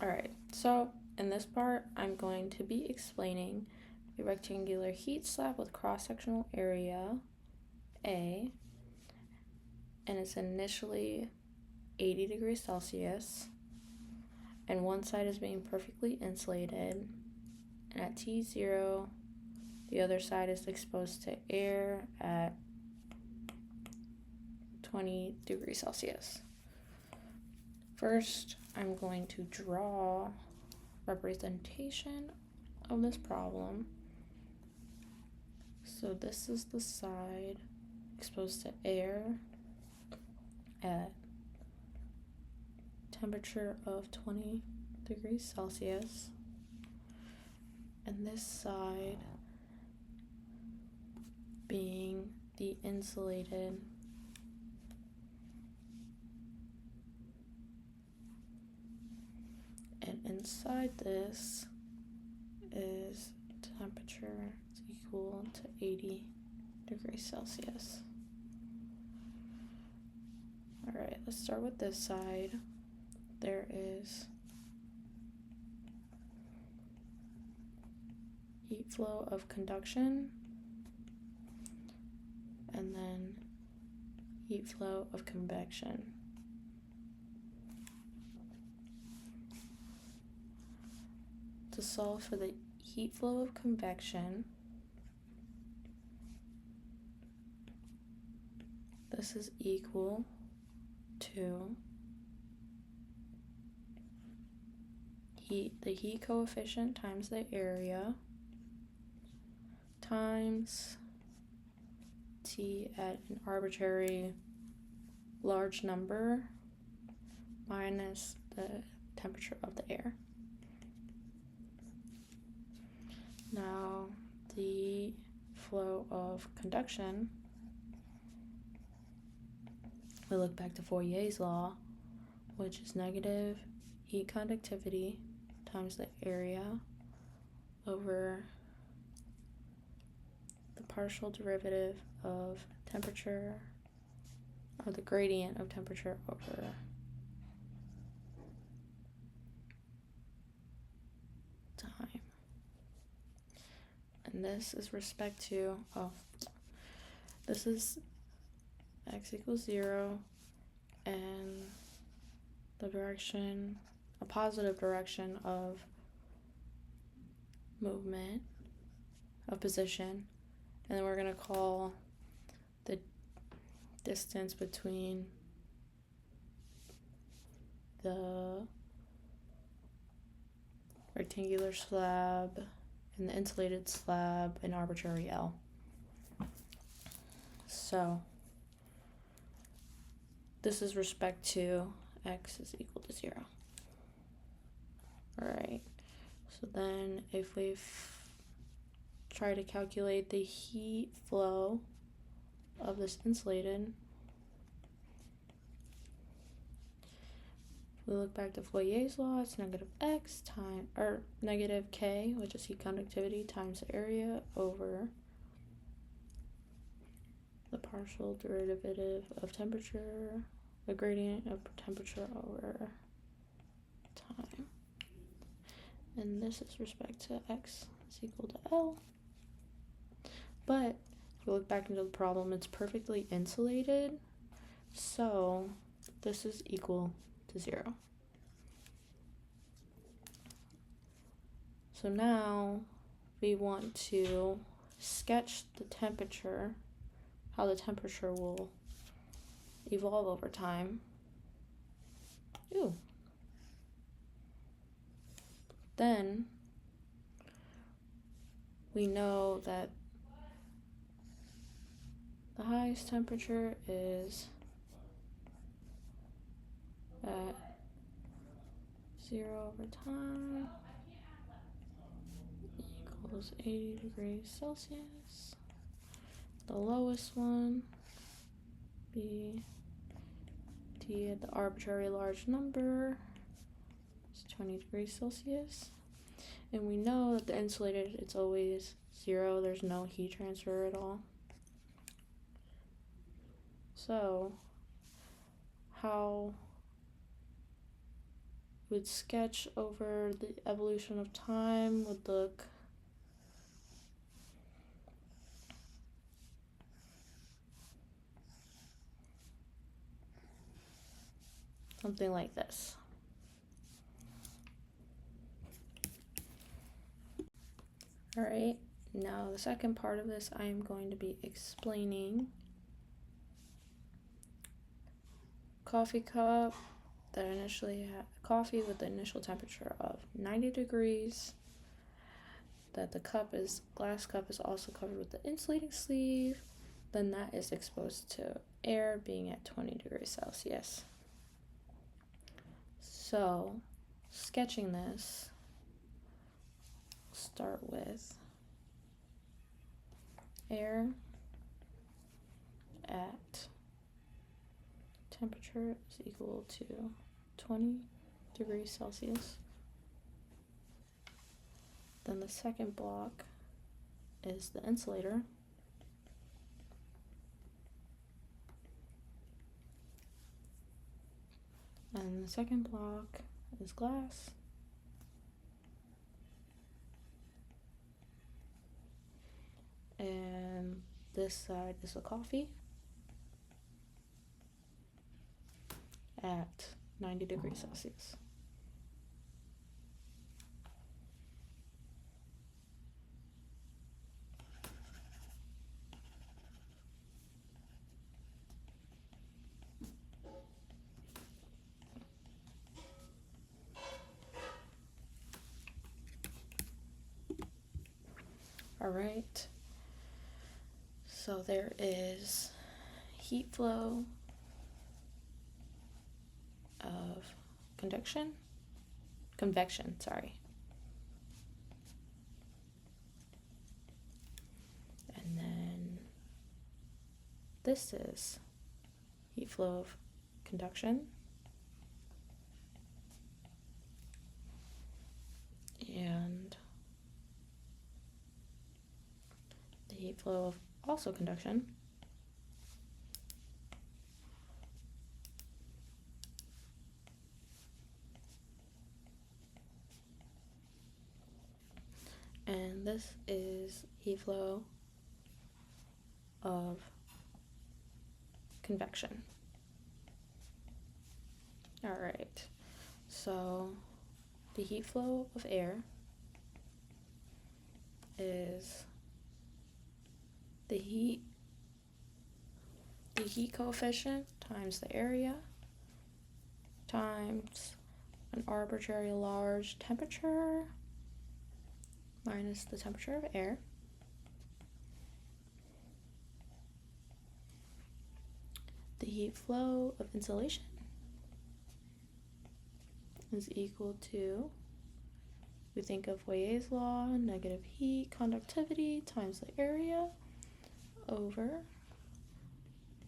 Alright, so in this part, I'm going to be explaining a rectangular heat slab with cross-sectional area A, and it's initially 80 degrees Celsius, and one side is being perfectly insulated, and at T0, the other side is exposed to air at 20 degrees Celsius. First, I'm going to draw representation of this problem. So this is the side exposed to air at temperature of 20 degrees Celsius, and this side being the insulated and inside this is temperature is equal to 80 degrees Celsius. Alright, let's start with this side. There is heat flow of conduction, and then heat flow of convection. To solve for the heat flow of convection, this is equal to the heat coefficient times the area times T at an arbitrary large number minus the temperature of the air. Now, the flow of conduction, we look back to Fourier's law, which is negative heat conductivity times the area over the partial derivative of temperature, or the gradient of temperature over time. And this is respect to, this is x equals 0, and the direction, a positive direction of movement, of position, and then we're going to call the distance between the rectangular slab and the insulated slab an arbitrary L. So this is respect to x is equal to 0. Alright, so then if we try to calculate the heat flow of this insulated, if we look back to Fourier's law, it's negative x times, or negative k, which is heat conductivity, times the area over the partial derivative of temperature, the gradient of temperature over time. And this is respect to x is equal to L. But if you look back into the problem, it's perfectly insulated, so this is equal to 0. So now we want to sketch the temperature, how the temperature will evolve over time. Then we know that the highest temperature is at 0 over time equals 80 degrees Celsius. The lowest one be T at the arbitrary large number is 20 degrees Celsius. And we know that the insulated, it's always 0, there's no heat transfer at all. So how would sketch over the evolution of time would look something like this. All right, now the second part of this, I am going to be explaining coffee cup that initially had coffee with the initial temperature of 90 degrees, that the glass cup is also covered with the insulating sleeve, then that is exposed to air being at 20 degrees Celsius. So, sketching this, start with air at temperature is equal to 20 degrees Celsius. Then the second block is the insulator. And the second block is glass. And this side is the coffee at 90 degrees Celsius. All right, so there is heat flow of convection, sorry. And then this is heat flow of conduction. And the heat flow of also conduction. And this is heat flow of convection. All right, so the heat flow of air is the heat coefficient times the area times an arbitrary large temperature minus the temperature of air. The heat flow of insulation is equal to, we think of Weyer's law, negative heat conductivity times the area over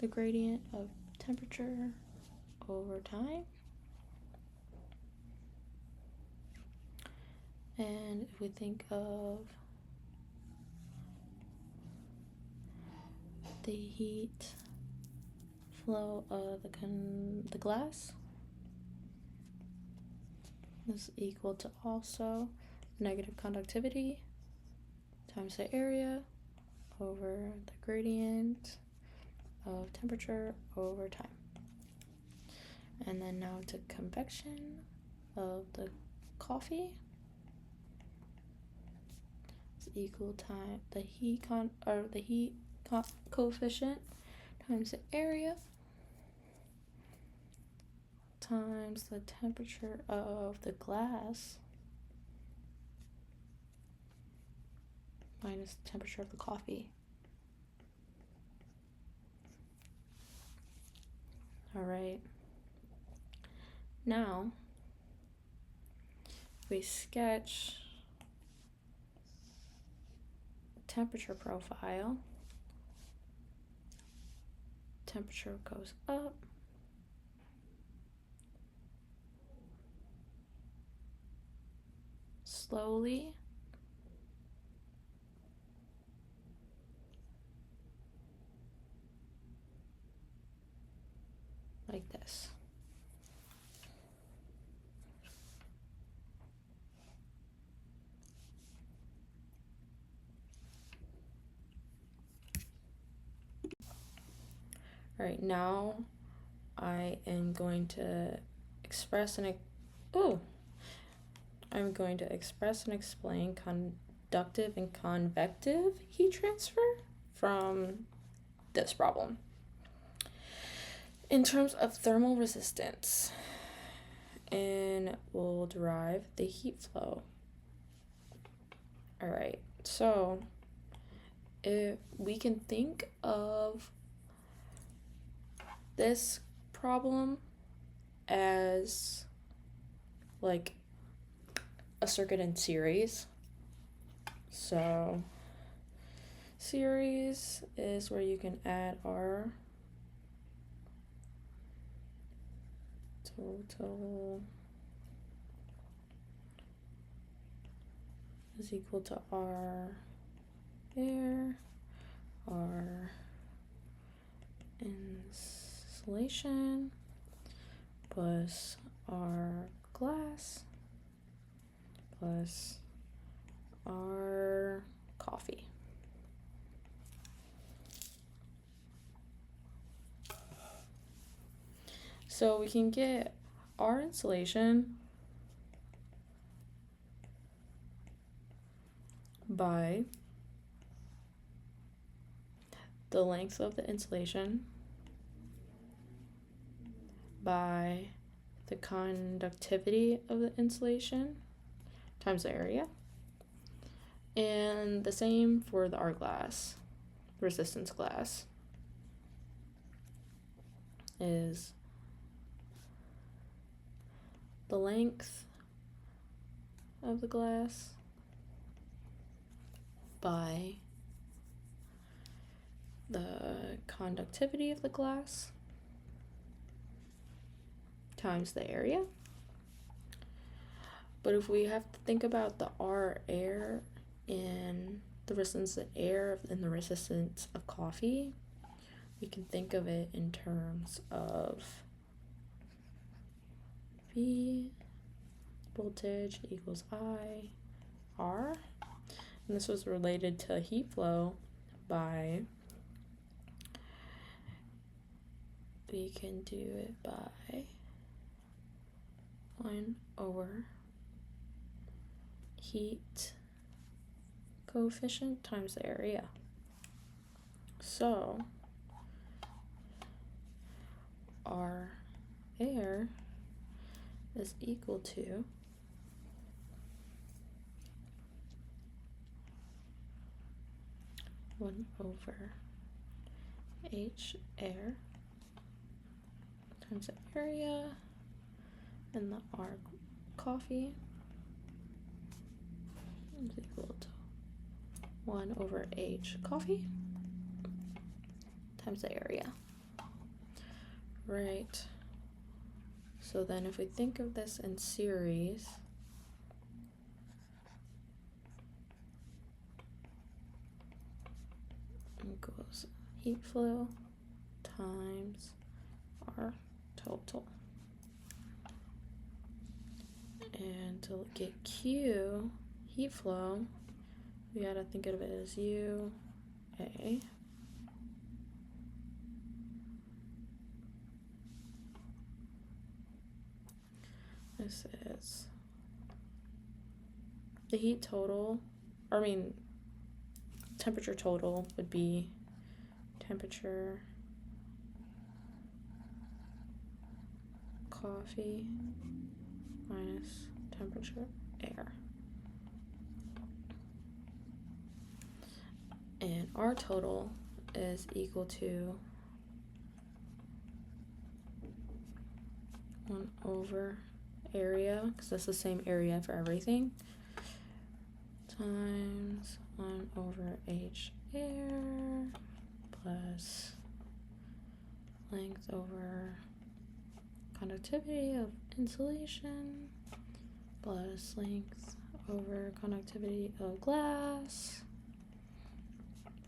the gradient of temperature over time. And if we think of the heat flow of the glass is equal to also negative conductivity times the area over the gradient of temperature over time. And then now to convection of the coffee is equal to the heat coefficient times the area times the temperature of the glass minus the temperature of the coffee. All right. Now we sketch a temperature profile. Temperature goes up. Slowly. Like this. All right, now I am going to express and explain conductive and convective heat transfer from this problem. In terms of thermal resistance, and we'll derive the heat flow. All right, so if we can think of this problem as like a circuit in series. So series is where you can add R total is equal to R air, R insulation plus R glass plus R coffee. So we can get R insulation by the length of the insulation by the conductivity of the insulation times the area. And the same for the R glass, resistance glass, is the length of the glass by the conductivity of the glass times the area. But if we have to think about the R air and the resistance of air and the resistance of coffee, we can think of it in terms of V voltage equals I R. And this was related to heat flow by, we can do it by 1 over heat coefficient times the area. So R air is equal to one over H air times the area and the R coffee is equal to 1 over H coffee times the area. Right. So then if we think of this in series, it equals heat flow times R total. And to get Q, heat flow, we gotta think of it as U, A. This is the heat total, temperature total would be temperature coffee minus temperature air. And R total is equal to 1 over area, because that's the same area for everything, times 1 over H air plus length over conductivity of insulation plus length over conductivity of glass.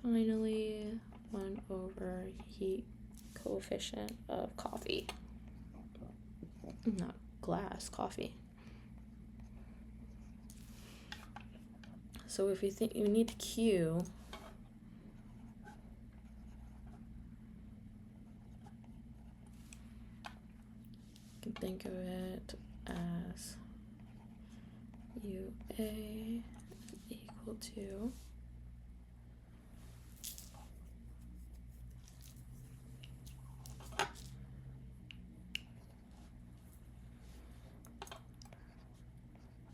Finally, 1 over heat coefficient of coffee. Not glass, coffee. So if you think you need Q, think of it as UA equal to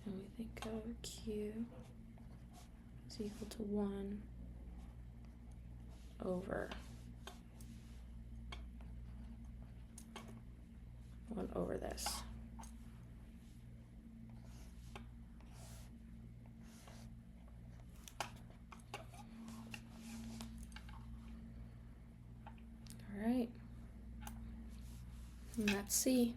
and we think of Q is equal to 1 over this. All right, and that's C.